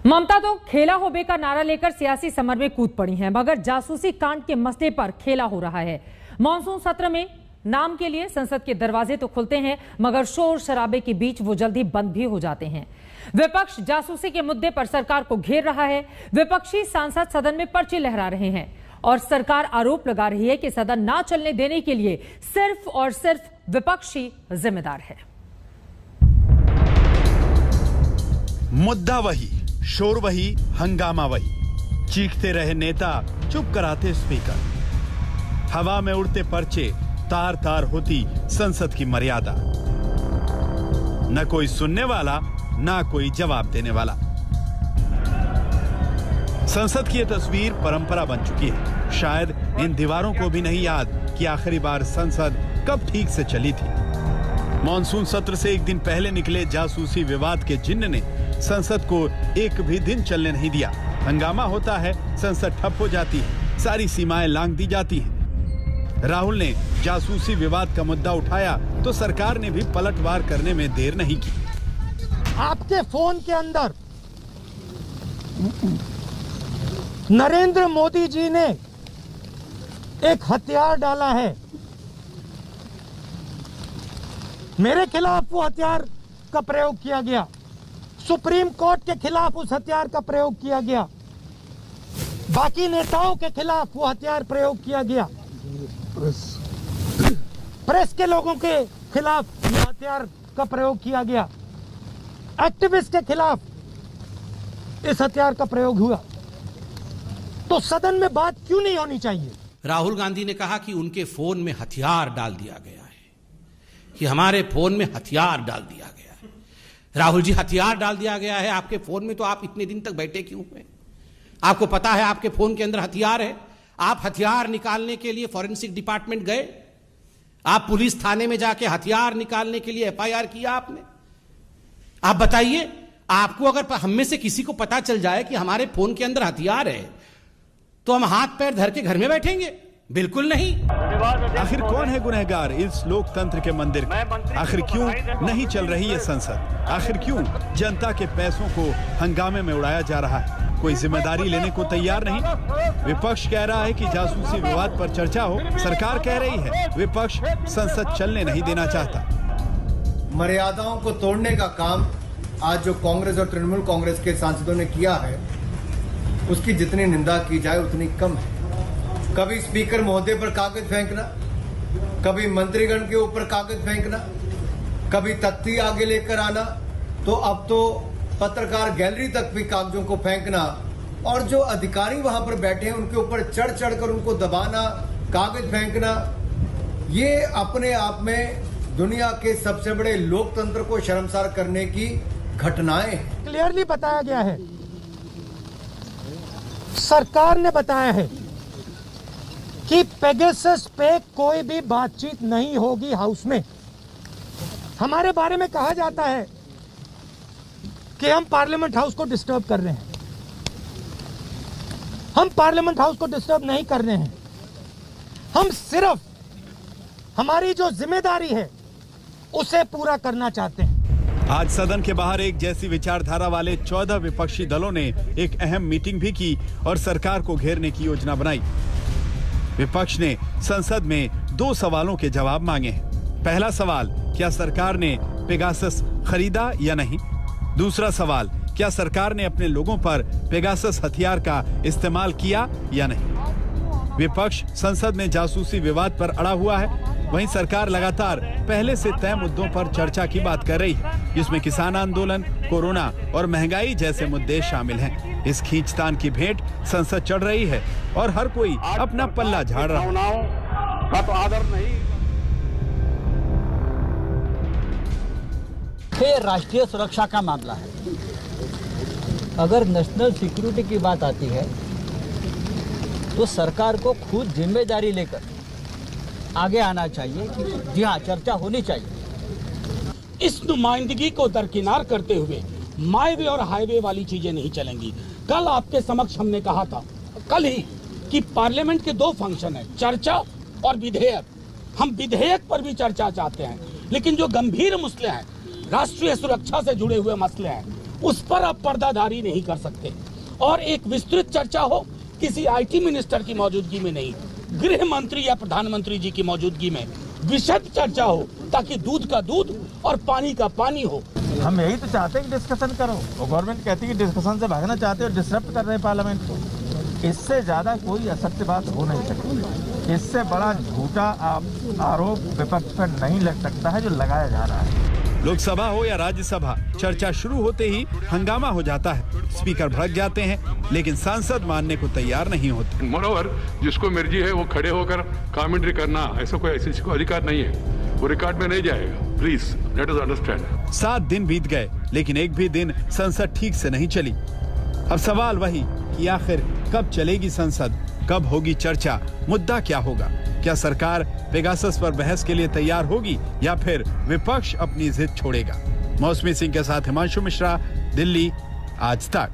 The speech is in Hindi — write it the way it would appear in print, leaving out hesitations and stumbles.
ममता तो खेला हो बे का नारा लेकर सियासी समर में कूद पड़ी हैं, मगर जासूसी कांड के मसले पर खेला हो रहा है। मॉनसून सत्र में नाम के लिए संसद के दरवाजे तो खुलते हैं, मगर शोर शराबे के बीच वो जल्दी बंद भी हो जाते हैं। विपक्ष जासूसी के मुद्दे पर सरकार को घेर रहा है। विपक्षी सांसद सदन में पर्चे लहरा रहे हैं और सरकार आरोप लगा रही है कि सदन ना चलने देने के लिए सिर्फ और सिर्फ विपक्षी जिम्मेदार है। मुद्दा वही, शोर वही, हंगामा वही। चीखते रहे नेता, चुप कराते स्पीकर। हवा में उड़ते पर्चे, तार तार होती संसद की मर्यादा। न कोई सुनने वाला, न कोई जवाब देने वाला। संसद की यह तस्वीर परंपरा बन चुकी है। शायद इन दीवारों को भी नहीं याद कि आखिरी बार संसद कब ठीक से चली थी। मॉनसून सत्र से एक दिन पहले निकले जासूसी विवाद के जिन्न ने संसद को एक भी दिन चलने नहीं दिया। हंगामा होता है, संसद ठप हो जाती है, सारी सीमाएं लांघ दी जाती हैं। राहुल ने जासूसी विवाद का मुद्दा उठाया तो सरकार ने भी पलटवार करने में देर नहीं की। आपके फोन के अंदर नरेंद्र मोदी जी ने एक हथियार डाला है। मेरे खिलाफ वो हथियार का प्रयोग किया गया, सुप्रीम कोर्ट के खिलाफ उस हथियार का प्रयोग किया गया, बाकी नेताओं के खिलाफ वो हथियार प्रयोग किया गया, प्रेस के लोगों के खिलाफ ये हथियार का प्रयोग किया गया, एक्टिविस्ट के खिलाफ इस हथियार का प्रयोग हुआ। तो सदन में बात क्यों नहीं होनी चाहिए? राहुल गांधी ने कहा कि उनके फोन में हथियार डाल दिया गया है, कि हमारे फोन में हथियार डाल दिया गया है। राहुल जी, हथियार डाल दिया गया है आपके फोन में, तो आप इतने दिन तक बैठे क्यों हुए? आपको पता है आपके फोन के अंदर हथियार है। आप हथियार निकालने के लिए फॉरेंसिक डिपार्टमेंट गए? आप पुलिस थाने में जाके हथियार निकालने के लिए एफआईआर किया आपने? आप बताइए, आपको अगर हम में से किसी को पता चल जाए कि हमारे फोन के अंदर हथियार है, तो हम हाथ पैर धर के घर में बैठेंगे? बिल्कुल नहीं। आखिर कौन है गुनहगार इस लोकतंत्र के मंदिर के? आखिर क्यों नहीं चल रही है संसद? आखिर क्यों जनता के पैसों को हंगामे में उड़ाया जा रहा है? कोई जिम्मेदारी लेने को तैयार नहीं। विपक्ष कह रहा है कि जासूसी विवाद पर चर्चा हो, सरकार कह रही है विपक्ष संसद चलने नहीं देना चाहता। मर्यादाओं को तोड़ने का काम आज जो कांग्रेस और तृणमूल कांग्रेस के सांसदों ने किया है, उसकी जितनी निंदा की जाए उतनी कम है। कभी स्पीकर महोदय पर कागज फेंकना, कभी मंत्रीगण के ऊपर कागज फेंकना, कभी तख्ती आगे लेकर आना, तो अब तो पत्रकार गैलरी तक भी कागजों को फेंकना, और जो अधिकारी वहां पर बैठे हैं उनके ऊपर चढ़ चढ़कर उनको दबाना, कागज फेंकना, ये अपने आप में दुनिया के सबसे बड़े लोकतंत्र को शर्मसार करने की घटनाएं हैं। क्लियरली बताया गया है, सरकार ने बताया है कि पेगासस पे कोई भी बातचीत नहीं होगी हाउस में। हमारे बारे में कहा जाता है कि हम पार्लियामेंट हाउस को डिस्टर्ब कर रहे हैं। हम पार्लियामेंट हाउस को डिस्टर्ब नहीं कर रहे हैं। हम सिर्फ हमारी जो जिम्मेदारी है उसे पूरा करना चाहते हैं। आज सदन के बाहर एक जैसी विचारधारा वाले 14 विपक्षी दलों ने एक अहम मीटिंग भी की और सरकार को घेरने की योजना बनाई। विपक्ष ने संसद में 2 सवालों के जवाब मांगे हैं। पहला सवाल, क्या सरकार ने पेगासस खरीदा या नहीं? दूसरा सवाल, क्या सरकार ने अपने लोगों पर पेगासस हथियार का इस्तेमाल किया या नहीं? विपक्ष संसद में जासूसी विवाद पर अड़ा हुआ है, वहीं सरकार लगातार पहले से तय मुद्दों पर चर्चा की बात कर रही है, जिसमें किसान आंदोलन, कोरोना और महंगाई जैसे मुद्दे शामिल हैं। इस खींचतान की भेंट संसद चढ़ रही है और हर कोई अपना पल्ला झाड़ रहा है। का तो आदर नहीं। ये राष्ट्रीय सुरक्षा का मामला है। अगर नेशनल सिक्योरिटी की बात आती है तो सरकार को खुद जिम्मेदारी लेकर आगे आना चाहिए कि जी हाँ, चर्चा होनी चाहिए। इस नुमाइंदगी को दरकिनार करते हुए माई वे और हाईवे वाली चीजें नहीं चलेंगी। कल आपके समक्ष हमने कहा था, कल ही, कि पार्लियामेंट के 2 फंक्शन है, चर्चा और विधेयक। हम विधेयक पर भी चर्चा चाहते हैं, लेकिन जो गंभीर मसले हैं, राष्ट्रीय सुरक्षा से जुड़े हुए मसले हैं, उस पर आप पर्दादारी नहीं कर सकते। और एक विस्तृत चर्चा हो, किसी IT मिनिस्टर की मौजूदगी में नहीं, गृह मंत्री या प्रधानमंत्री जी की मौजूदगी में विशद चर्चा हो, ताकि दूध का दूध और पानी का पानी हो। हम यही तो चाहते हैं कि डिस्कशन करो। वो गवर्नमेंट कहती है कि डिस्कशन से भागना चाहते हो, डिसरप्ट कर रहे हैं पार्लियामेंट को। इससे ज्यादा कोई असत्य बात हो नहीं सकती। इससे बड़ा झूठा आरोप विपक्ष पर नहीं लग सकता है जो लगाया जा रहा है। लोकसभा हो या राज्यसभा, चर्चा शुरू होते ही हंगामा हो जाता है। स्पीकर भड़क जाते हैं, लेकिन सांसद मानने को तैयार नहीं होते। मोरोवर, जिसको मर्जी है वो खड़े होकर कमेंट्री करना, ऐसा कोई ऐसे को अधिकार नहीं है। वो रिकॉर्ड में नहीं जाएगा। Please let us understand. 7 दिन बीत गए, लेकिन एक भी दिन संसद ठीक से नहीं चली। अब सवाल वही कि आखिर कब चलेगी संसद, कब होगी चर्चा, मुद्दा क्या होगा? क्या सरकार पेगासस पर बहस के लिए तैयार होगी या फिर विपक्ष अपनी जिद छोड़ेगा? मौसमी सिंह के साथ हिमांशु मिश्रा, दिल्ली, आज तक।